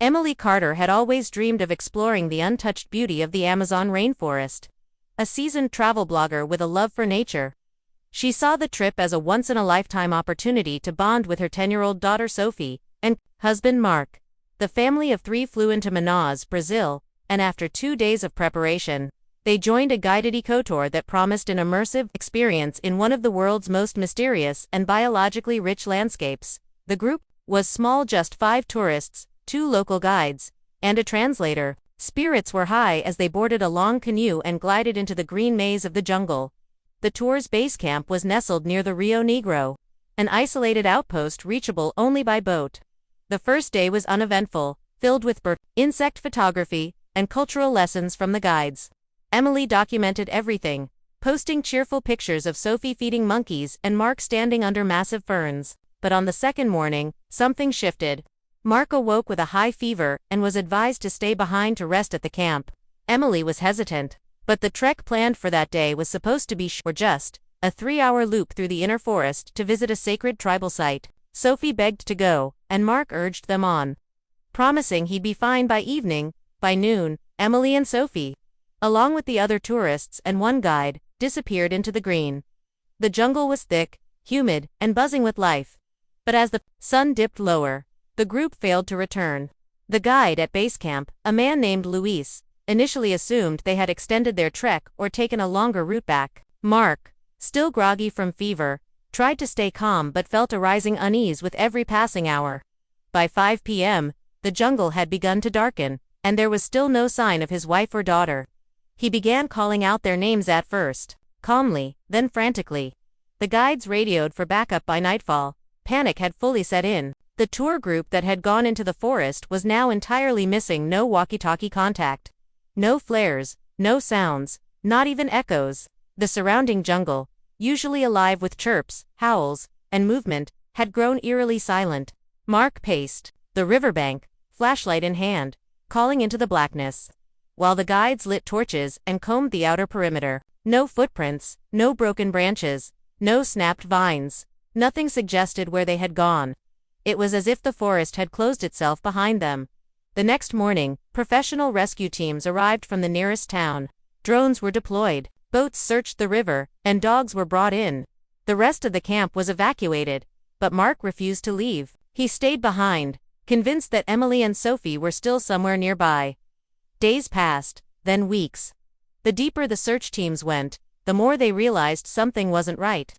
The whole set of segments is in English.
Emily Carter had always dreamed of exploring the untouched beauty of the Amazon rainforest. A seasoned travel blogger with a love for nature, she saw the trip as a once-in-a-lifetime opportunity to bond with her 10-year-old daughter Sophie and husband Mark. The family of 3 flew into Manaus, Brazil, and after 2 days of preparation, they joined a guided ecotour that promised an immersive experience in one of the world's most mysterious and biologically rich landscapes. The group was small, just 5 tourists, 2 local guides, and a translator. Spirits were high as they boarded a long canoe and glided into the green maze of the jungle. The tour's base camp was nestled near the Rio Negro, an isolated outpost reachable only by boat. The first day was uneventful, filled with bird, insect photography, and cultural lessons from the guides. Emily documented everything, posting cheerful pictures of Sophie feeding monkeys and Mark standing under massive ferns. But on the second morning, something shifted. Mark awoke with a high fever and was advised to stay behind to rest at the camp. Emily was hesitant, but the trek planned for that day was supposed to be just a 3-hour loop through the inner forest to visit a sacred tribal site. Sophie begged to go, and Mark urged them on, promising he'd be fine by evening. By noon, Emily and Sophie, along with the other tourists and 1 guide, disappeared into the green. The jungle was thick, humid, and buzzing with life. But as the sun dipped lower, the group failed to return. The guide at base camp, a man named Luis, initially assumed they had extended their trek or taken a longer route back. Mark, still groggy from fever, tried to stay calm but felt a rising unease with every passing hour. By 5 p.m., the jungle had begun to darken, and there was still no sign of his wife or daughter. He began calling out their names, at first calmly, then frantically. The guides radioed for backup by nightfall. Panic had fully set in. The tour group that had gone into the forest was now entirely missing. No walkie-talkie contact. No flares, no sounds, not even echoes. The surrounding jungle, usually alive with chirps, howls, and movement, had grown eerily silent. Mark paced the riverbank, flashlight in hand, calling into the blackness, while the guides lit torches and combed the outer perimeter. No footprints, no broken branches, no snapped vines. Nothing suggested where they had gone. It was as if the forest had closed itself behind them. The next morning, professional rescue teams arrived from the nearest town. Drones were deployed, boats searched the river, and dogs were brought in. The rest of the camp was evacuated, but Mark refused to leave. He stayed behind, convinced that Emily and Sophie were still somewhere nearby. Days passed, then weeks. The deeper the search teams went, the more they realized something wasn't right.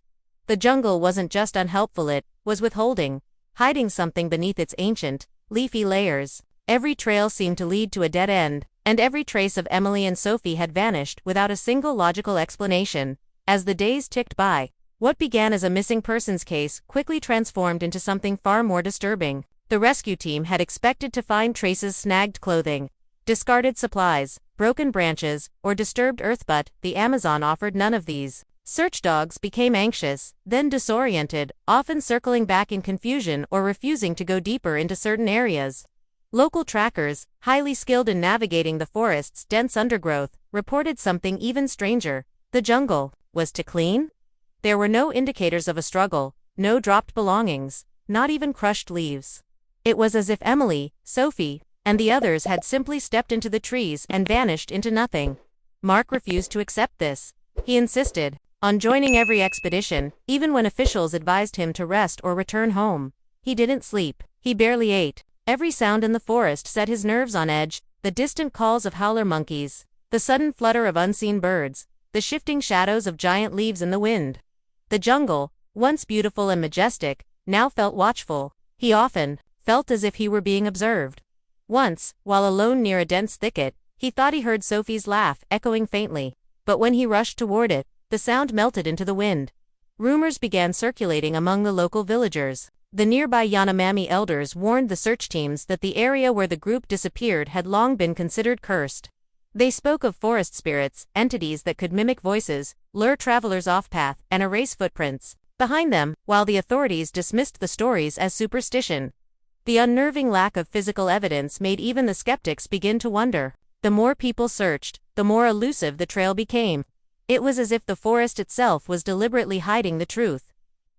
The jungle wasn't just unhelpful, it was withholding, hiding something beneath its ancient, leafy layers. Every trail seemed to lead to a dead end, and every trace of Emily and Sophie had vanished without a single logical explanation. As the days ticked by, what began as a missing persons case quickly transformed into something far more disturbing. The rescue team had expected to find traces: snagged clothing, discarded supplies, broken branches, or disturbed earth, but the Amazon offered none of these. Search dogs became anxious, then disoriented, often circling back in confusion or refusing to go deeper into certain areas. Local trackers, highly skilled in navigating the forest's dense undergrowth, reported something even stranger. The jungle was too clean? There were no indicators of a struggle, no dropped belongings, not even crushed leaves. It was as if Emily, Sophie, and the others had simply stepped into the trees and vanished into nothing. Mark refused to accept this. He insisted on joining every expedition, even when officials advised him to rest or return home. He didn't sleep. He barely ate. Every sound in the forest set his nerves on edge: the distant calls of howler monkeys, the sudden flutter of unseen birds, the shifting shadows of giant leaves in the wind. The jungle, once beautiful and majestic, now felt watchful. He often felt as if he were being observed. Once, while alone near a dense thicket, he thought he heard Sophie's laugh echoing faintly. But when he rushed toward it, the sound melted into the wind. Rumors began circulating among the local villagers. The nearby Yanomami elders warned the search teams that the area where the group disappeared had long been considered cursed. They spoke of forest spirits, entities that could mimic voices, lure travelers off path, and erase footprints behind them, while the authorities dismissed the stories as superstition. The unnerving lack of physical evidence made even the skeptics begin to wonder. The more people searched, the more elusive the trail became. It was as if the forest itself was deliberately hiding the truth.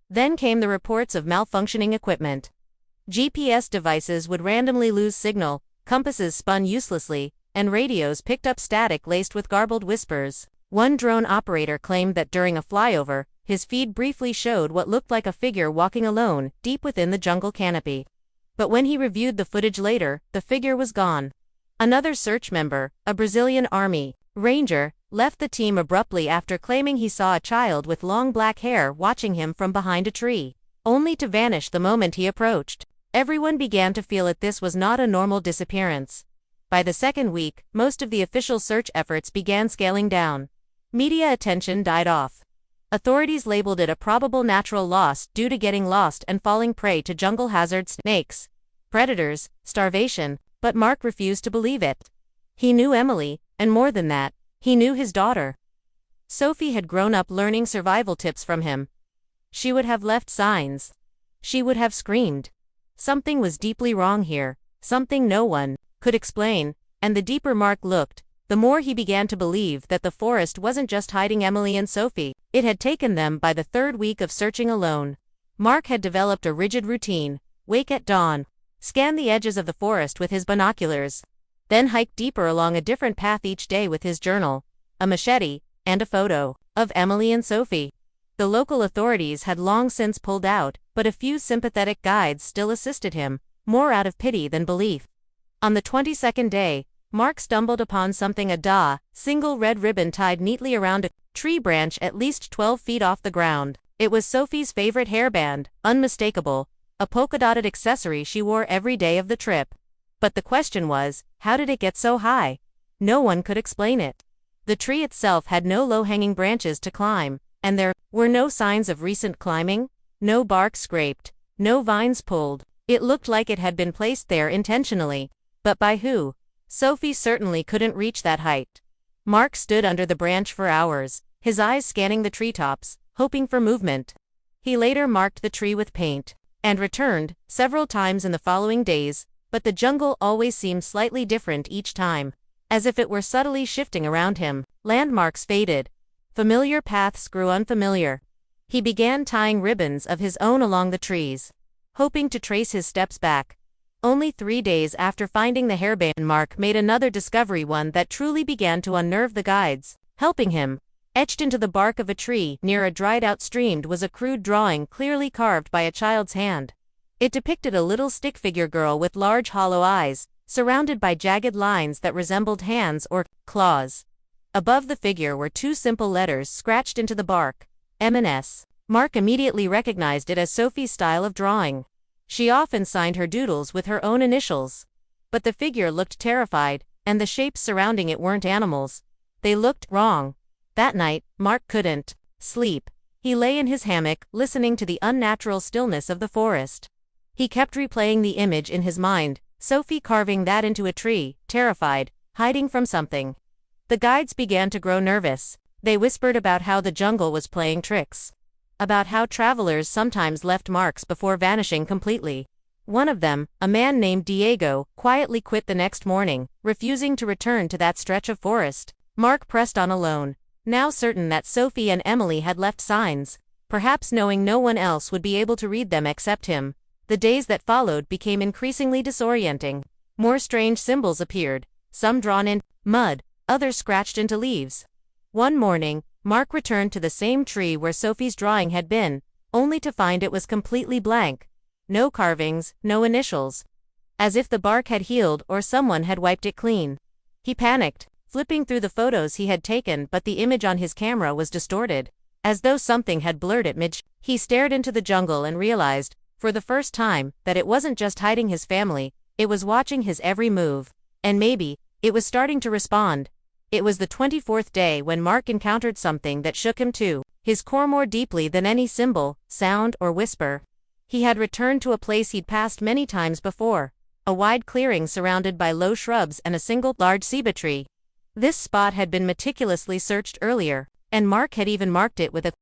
Then came the reports of malfunctioning equipment. GPS devices would randomly lose signal, compasses spun uselessly, and radios picked up static laced with garbled whispers. One drone operator claimed that during a flyover, his feed briefly showed what looked like a figure walking alone, deep within the jungle canopy. But when he reviewed the footage later, the figure was gone. Another search member, a Brazilian Army Ranger, left the team abruptly after claiming he saw a child with long black hair watching him from behind a tree, only to vanish the moment he approached. Everyone began to feel that this was not a normal disappearance. By the second week, most of the official search efforts began scaling down. Media attention died off. Authorities labeled it a probable natural loss due to getting lost and falling prey to jungle hazards, snakes, predators, starvation, but Mark refused to believe it. He knew Emily, and more than that, he knew his daughter. Sophie had grown up learning survival tips from him. She would have left signs. She would have screamed. Something was deeply wrong here, something no one could explain, and the deeper Mark looked, the more he began to believe that the forest wasn't just hiding Emily and Sophie, it had taken them by the third week of searching alone. Mark had developed a rigid routine: wake at dawn, scan the edges of the forest with his binoculars, then hike deeper along a different path each day with his journal, a machete, and a photo of Emily and Sophie. The local authorities had long since pulled out, but a few sympathetic guides still assisted him, more out of pity than belief. On the 22nd day, Mark stumbled upon something: a single red ribbon tied neatly around a tree branch at least 12 feet off the ground. It was Sophie's favorite hairband, unmistakable, a polka-dotted accessory she wore every day of the trip. But the question was, how did it get so high? No one could explain it. The tree itself had no low-hanging branches to climb, and there were no signs of recent climbing, no bark scraped, no vines pulled. It looked like it had been placed there intentionally. But by who? Sophie certainly couldn't reach that height. Mark stood under the branch for hours, his eyes scanning the treetops, hoping for movement. He later marked the tree with paint, and returned several times in the following days, but the jungle always seemed slightly different each time, as if it were subtly shifting around him. Landmarks faded. Familiar paths grew unfamiliar. He began tying ribbons of his own along the trees, hoping to trace his steps back. Only 3 days after finding the hairband, Mark made another discovery, one that truly began to unnerve the guides. Helping him, etched into the bark of a tree near a dried-out stream, was a crude drawing clearly carved by a child's hand. It depicted a little stick figure girl with large hollow eyes, surrounded by jagged lines that resembled hands or claws. Above the figure were 2 simple letters scratched into the bark: M and S. Mark immediately recognized it as Sophie's style of drawing. She often signed her doodles with her own initials. But the figure looked terrified, and the shapes surrounding it weren't animals. They looked wrong. That night, Mark couldn't sleep. He lay in his hammock, listening to the unnatural stillness of the forest. He kept replaying the image in his mind: Sophie carving that into a tree, terrified, hiding from something. The guides began to grow nervous. They whispered about how the jungle was playing tricks, about how travelers sometimes left marks before vanishing completely. One of them, a man named Diego, quietly quit the next morning, refusing to return to that stretch of forest. Mark pressed on alone, now certain that Sophie and Emily had left signs, perhaps knowing no one else would be able to read them except him. The days that followed became increasingly disorienting. More strange symbols appeared, some drawn in mud, others scratched into leaves. One morning, Mark returned to the same tree where Sophie's drawing had been, only to find it was completely blank. No carvings, no initials. As if the bark had healed or someone had wiped it clean. He panicked, flipping through the photos he had taken, but the image on his camera was distorted, as though something had blurred it mid. He stared into the jungle and realized, for the first time, that it wasn't just hiding his family, it was watching his every move. And maybe, it was starting to respond. It was the 24th day when Mark encountered something that shook him to his core more deeply than any symbol, sound, or whisper. He had returned to a place he'd passed many times before, a wide clearing surrounded by low shrubs and a single large ceiba tree. This spot had been meticulously searched earlier, and Mark had even marked it with a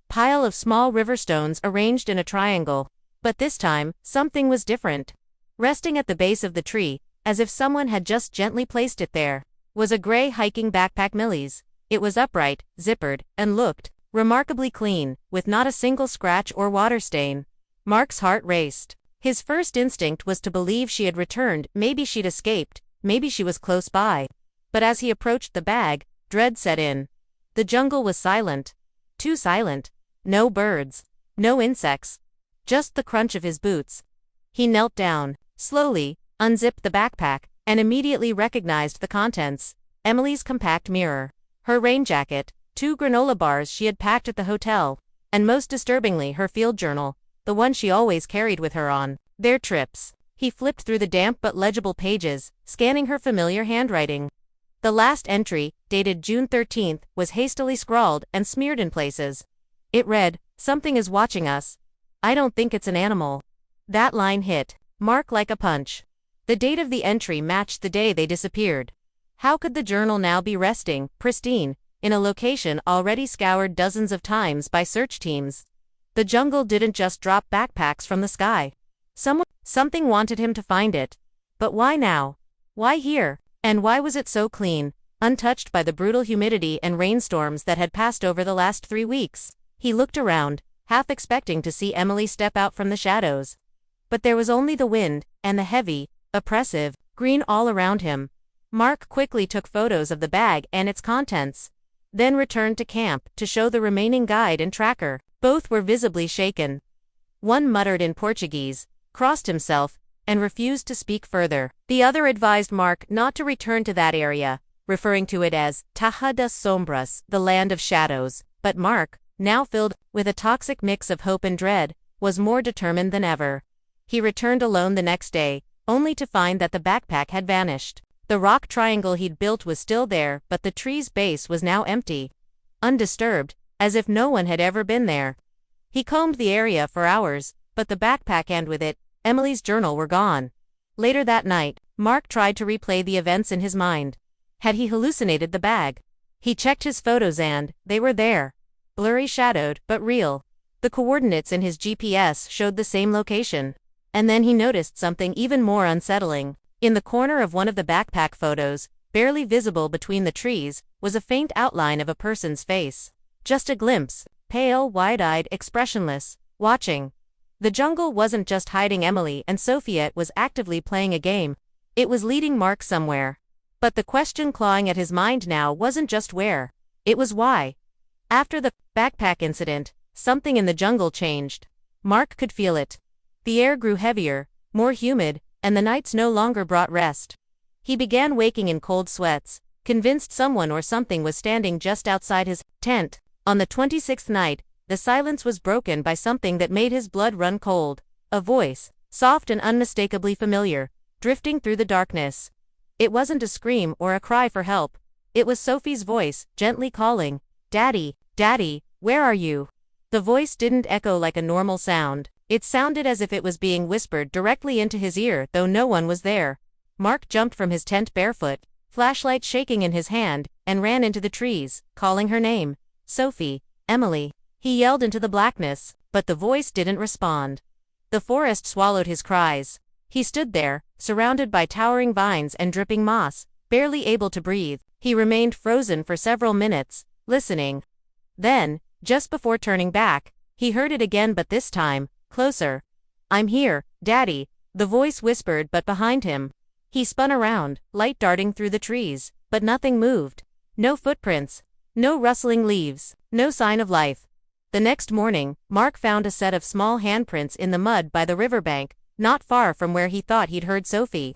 pile of small river stones arranged in a triangle. But this time, something was different. Resting at the base of the tree, as if someone had just gently placed it there, was a gray hiking backpack Millie's. It was upright, zippered, and looked remarkably clean, with not a single scratch or water stain. Mark's heart raced. His first instinct was to believe she had returned, maybe she'd escaped, maybe she was close by. But as he approached the bag, dread set in. The jungle was silent. Too silent. No birds. No insects. Just the crunch of his boots. He knelt down, slowly, unzipped the backpack, and immediately recognized the contents. Emily's compact mirror. Her rain jacket, 2 granola bars she had packed at the hotel, and most disturbingly her field journal, the one she always carried with her on their trips. He flipped through the damp but legible pages, scanning her familiar handwriting. The last entry, dated June 13th, was hastily scrawled and smeared in places. It read, "Something is watching us. I don't think it's an animal." That line hit Mark like a punch. The date of the entry matched the day they disappeared. How could the journal now be resting, pristine, in a location already scoured dozens of times by search teams? The jungle didn't just drop backpacks from the sky. Something wanted him to find it. But why now? Why here? And why was it so clean, untouched by the brutal humidity and rainstorms that had passed over the last 3 weeks? He looked around, half expecting to see Emily step out from the shadows. But there was only the wind, and the heavy, oppressive, green all around him. Mark quickly took photos of the bag and its contents. Then returned to camp to show the remaining guide and tracker. Both were visibly shaken. One muttered in Portuguese, crossed himself, and refused to speak further. The other advised Mark not to return to that area, referring to it as Terra das Sombras, the land of shadows. But Mark, now filled with a toxic mix of hope and dread, was more determined than ever. He returned alone the next day, only to find that the backpack had vanished. The rock triangle he'd built was still there, but the tree's base was now empty. Undisturbed, as if no one had ever been there. He combed the area for hours, but the backpack and with it, Emily's journal were gone. Later that night, Mark tried to replay the events in his mind. Had he hallucinated the bag? He checked his photos and they were there. Blurry shadowed, but real. The coordinates in his GPS showed the same location. And then he noticed something even more unsettling. In the corner of one of the backpack photos, barely visible between the trees, was a faint outline of a person's face. Just a glimpse, pale, wide-eyed, expressionless, watching. The jungle wasn't just hiding Emily and Sophie, it was actively playing a game. It was leading Mark somewhere. But the question clawing at his mind now wasn't just where. It was why. After the backpack incident, something in the jungle changed. Mark could feel it. The air grew heavier, more humid, and the nights no longer brought rest. He began waking in cold sweats, convinced someone or something was standing just outside his tent. On the 26th night, the silence was broken by something that made his blood run cold. A voice, soft and unmistakably familiar, drifting through the darkness. It wasn't a scream or a cry for help. It was Sophie's voice, gently calling, "Daddy, Daddy, where are you?" The voice didn't echo like a normal sound. It sounded as if it was being whispered directly into his ear, though no one was there. Mark jumped from his tent barefoot, flashlight shaking in his hand, and ran into the trees, calling her name. "Sophie, Emily." He yelled into the blackness, but the voice didn't respond. The forest swallowed his cries. He stood there, surrounded by towering vines and dripping moss, barely able to breathe. He remained frozen for several minutes, listening. Then, just before turning back, he heard it again, but this time, closer. "I'm here, Daddy," the voice whispered, but behind him. He spun around, light darting through the trees, but nothing moved. No footprints. No rustling leaves. No sign of life. The next morning, Mark found a set of small handprints in the mud by the riverbank, not far from where he thought he'd heard Sophie.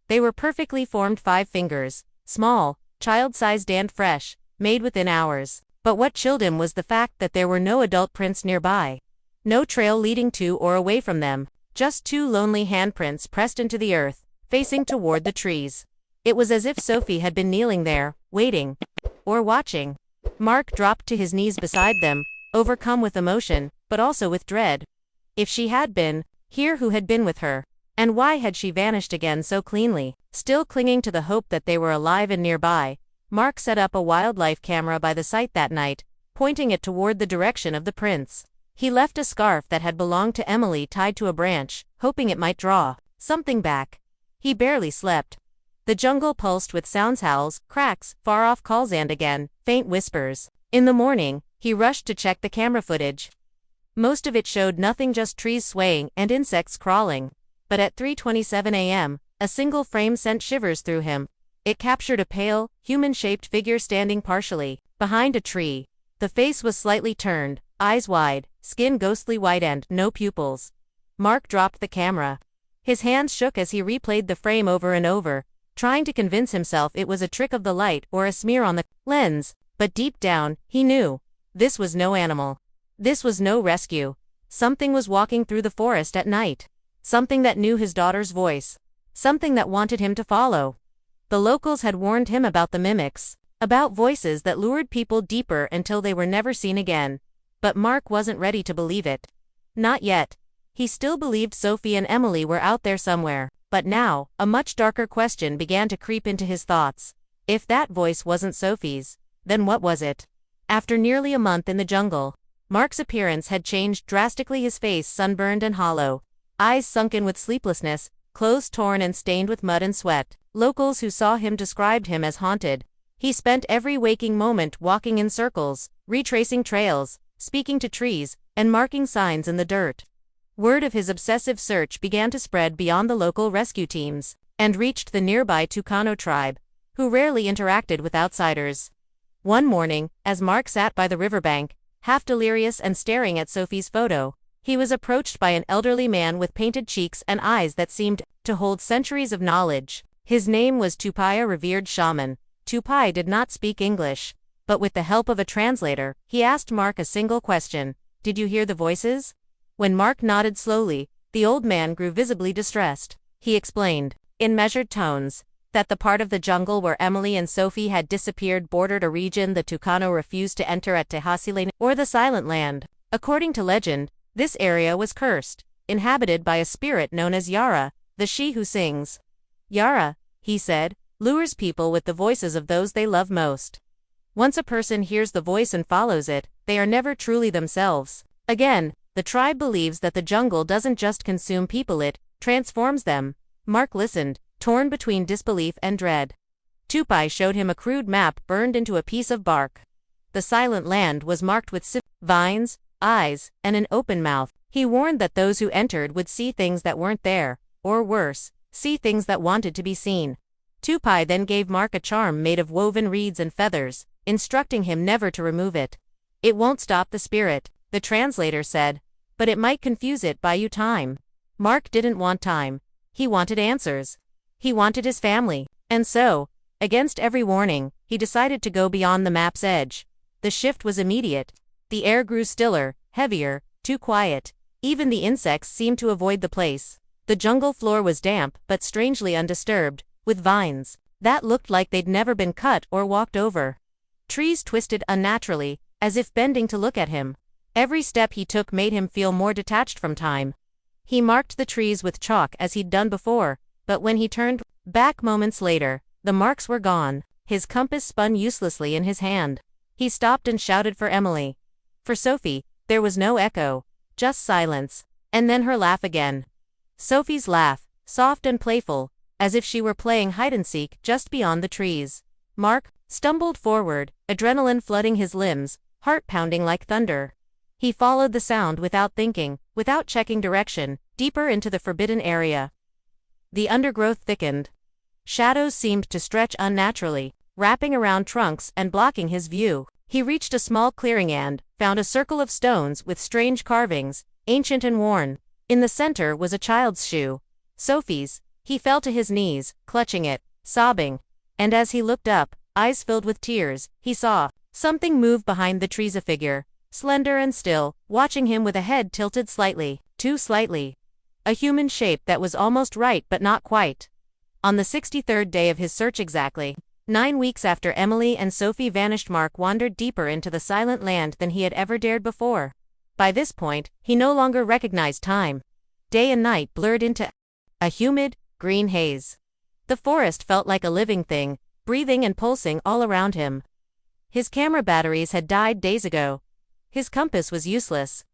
They were perfectly formed 5 fingers, small, child-sized and fresh, made within hours. But what chilled him was the fact that there were no adult prints nearby. No trail leading to or away from them, just 2 lonely handprints pressed into the earth, facing toward the trees. It was as if Sophie had been kneeling there, waiting. Or watching. Mark dropped to his knees beside them, overcome with emotion, but also with dread. If she had been here, who had been with her? And why had she vanished again so cleanly? Still clinging to the hope that they were alive and nearby, Mark set up a wildlife camera by the site that night, pointing it toward the direction of the prints. He left a scarf that had belonged to Emily tied to a branch, hoping it might draw something back. He barely slept. The jungle pulsed with sounds, howls, cracks, far-off calls and again, faint whispers. In the morning, he rushed to check the camera footage. Most of it showed nothing, just trees swaying and insects crawling. But at 3:27 a.m., a single frame sent shivers through him. It captured a pale, human-shaped figure standing partially behind a tree. The face was slightly turned, eyes wide, skin ghostly white and no pupils. Mark dropped the camera. His hands shook as he replayed the frame over and over, trying to convince himself it was a trick of the light or a smear on the lens, but deep down, he knew. This was no animal. This was no rescue. Something was walking through the forest at night. Something that knew his daughter's voice. Something that wanted him to follow. The locals had warned him about the mimics, about voices that lured people deeper until they were never seen again. But Mark wasn't ready to believe it. Not yet. He still believed Sophie and Emily were out there somewhere, but now, a much darker question began to creep into his thoughts. If that voice wasn't Sophie's, then what was it? After nearly a month in the jungle, Mark's appearance had changed drastically, his face sunburned and hollow, eyes sunken with sleeplessness, clothes torn and stained with mud and sweat. Locals who saw him described him as haunted. He spent every waking moment walking in circles, retracing trails, speaking to trees, and marking signs in the dirt. Word of his obsessive search began to spread beyond the local rescue teams, and reached the nearby Tucano tribe, who rarely interacted with outsiders. One morning, as Mark sat by the riverbank, half delirious and staring at Sophie's photo, he was approached by an elderly man with painted cheeks and eyes that seemed to hold centuries of knowledge. His name was Tupai, a revered shaman. Tupai did not speak English, but with the help of a translator, he asked Mark a single question: "Did you hear the voices?" When Mark nodded slowly, the old man grew visibly distressed. He explained, in measured tones, that the part of the jungle where Emily and Sophie had disappeared bordered a region the Tucano refused to enter at Tehasile, or the Silent Land. According to legend, this area was cursed, inhabited by a spirit known as Yara, the she who sings. Yara, he said, lures people with the voices of those they love most. Once a person hears the voice and follows it, they are never truly themselves. Again, the tribe believes that the jungle doesn't just consume people, it transforms them. Mark listened, torn between disbelief and dread. Tupai showed him a crude map burned into a piece of bark. The Silent Land was marked with vines, eyes, and an open mouth. He warned that those who entered would see things that weren't there, or worse, see things that wanted to be seen. Tupai then gave Mark a charm made of woven reeds and feathers, instructing him never to remove it. "It won't stop the spirit," the translator said, "but it might confuse it, buy you time." Mark didn't want time. He wanted answers. He wanted his family. And so, against every warning, he decided to go beyond the map's edge. The shift was immediate. The air grew stiller, heavier, too quiet. Even the insects seemed to avoid the place. The jungle floor was damp, but strangely undisturbed, with vines that looked like they'd never been cut or walked over. Trees twisted unnaturally, as if bending to look at him. Every step he took made him feel more detached from time. He marked the trees with chalk as he'd done before, but when he turned back moments later, the marks were gone. His compass spun uselessly in his hand. He stopped and shouted for Emily. For Sophie, there was no echo, just silence, and then her laugh again. Sophie's laugh, soft and playful, as if she were playing hide-and-seek just beyond the trees. Mark stumbled forward, adrenaline flooding his limbs, heart pounding like thunder. He followed the sound without thinking, without checking direction, deeper into the forbidden area. The undergrowth thickened. Shadows seemed to stretch unnaturally, wrapping around trunks and blocking his view. He reached a small clearing and found a circle of stones with strange carvings, ancient and worn. In the center was a child's shoe. Sophie's. He fell to his knees, clutching it, sobbing. And as he looked up, eyes filled with tears, he saw something move behind the trees, a figure, slender and still, watching him with a head tilted slightly, too slightly. A human shape that was almost right but not quite. On the 63rd day of his search, exactly 9 weeks after Emily and Sophie vanished, Mark wandered deeper into the Silent Land than he had ever dared before. By this point, he no longer recognized time. Day and night blurred into a humid, green haze. The forest felt like a living thing, breathing and pulsing all around him. His camera batteries had died days ago. His compass was useless.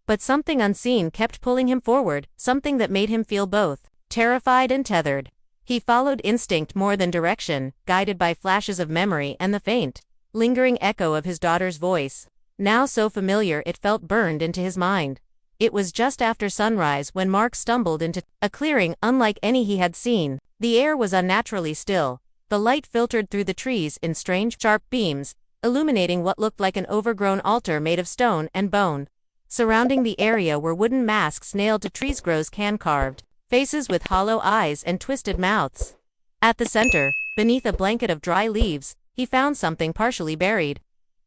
But something unseen kept pulling him forward, something that made him feel both terrified and tethered. He followed instinct more than direction, guided by flashes of memory and the faint, lingering echo of his daughter's voice, now so familiar it felt burned into his mind. It was just after sunrise when Mark stumbled into a clearing unlike any he had seen. The air was unnaturally still. The light filtered through the trees in strange, sharp beams, illuminating what looked like an overgrown altar made of stone and bone. Surrounding the area were wooden masks nailed to trees, hand-carved faces with hollow eyes and twisted mouths. At the center, beneath a blanket of dry leaves, he found something partially buried.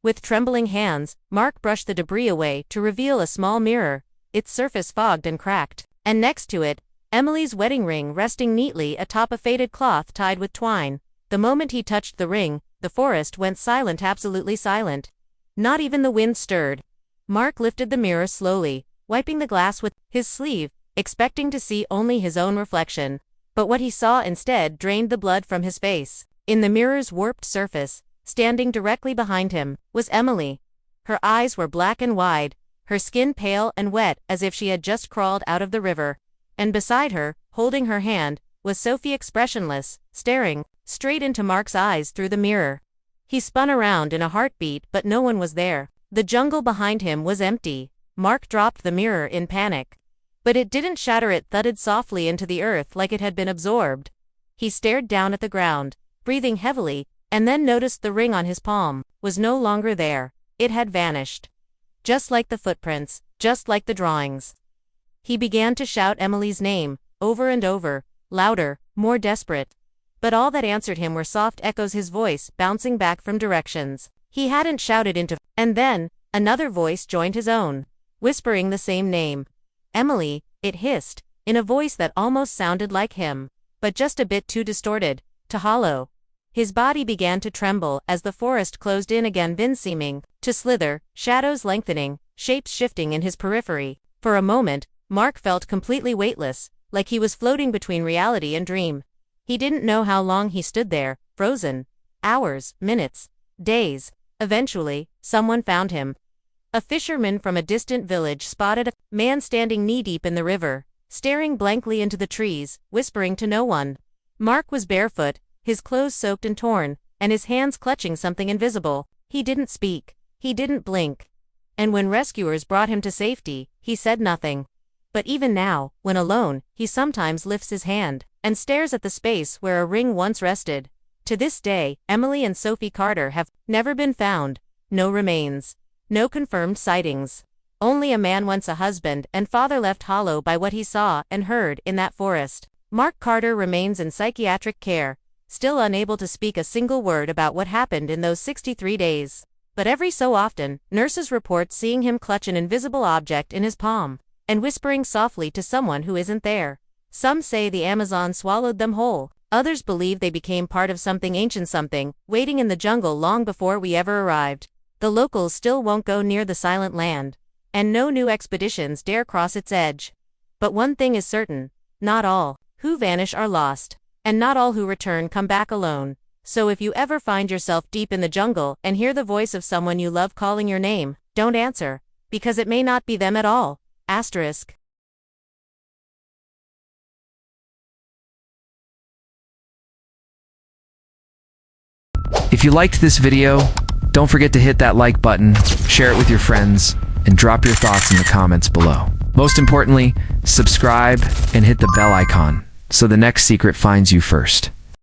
With trembling hands, Mark brushed the debris away to reveal a small mirror, its surface fogged and cracked. And next to it, Emily's wedding ring resting neatly atop a faded cloth tied with twine. The moment he touched the ring, the forest went silent, absolutely silent. Not even the wind stirred. Mark lifted the mirror slowly, wiping the glass with his sleeve, expecting to see only his own reflection. But what he saw instead drained the blood from his face. In the mirror's warped surface, standing directly behind him, was Emily. Her eyes were black and wide, her skin pale and wet as if she had just crawled out of the river. And beside her, holding her hand, was Sophie, expressionless, staring straight into Mark's eyes through the mirror. He spun around in a heartbeat, but no one was there. The jungle behind him was empty. Mark dropped the mirror in panic. But it didn't shatter, it thudded softly into the earth like it had been absorbed. He stared down at the ground, breathing heavily, and then noticed the ring on his palm was no longer there. It had vanished. Just like the footprints, just like the drawings. He began to shout Emily's name, over and over, louder, more desperate. But all that answered him were soft echoes, his voice bouncing back from directions he hadn't shouted into. And then, another voice joined his own, whispering the same name. Emily, it hissed, in a voice that almost sounded like him, but just a bit too distorted, to hollow. His body began to tremble as the forest closed in again, seeming to slither, shadows lengthening, shapes shifting in his periphery. For a moment, Mark felt completely weightless, like he was floating between reality and dream. He didn't know how long he stood there, frozen. Hours, minutes, days. Eventually, someone found him. A fisherman from a distant village spotted a man standing knee-deep in the river, staring blankly into the trees, whispering to no one. Mark was barefoot, his clothes soaked and torn, and his hands clutching something invisible. He didn't speak. He didn't blink. And when rescuers brought him to safety, he said nothing. But even now, when alone, he sometimes lifts his hand and stares at the space where a ring once rested. To this day, Emily and Sophie Carter have never been found. No remains. No confirmed sightings. Only a man, once a husband and father, left hollow by what he saw and heard in that forest. Mark Carter remains in psychiatric care, still unable to speak a single word about what happened in those 63 days. But every so often, nurses report seeing him clutch an invisible object in his palm and whispering softly to someone who isn't there. Some say the Amazon swallowed them whole. Others believe they became part of something ancient, something waiting in the jungle long before we ever arrived. The locals still won't go near the silent land, and no new expeditions dare cross its edge. But one thing is certain, not all who vanish are lost, and not all who return come back alone. So if you ever find yourself deep in the jungle and hear the voice of someone you love calling your name, don't answer, because it may not be them at all. Asterisk. If you liked this video, don't forget to hit that like button, share it with your friends, and drop your thoughts in the comments below. Most importantly, subscribe and hit the bell icon so the next secret finds you first.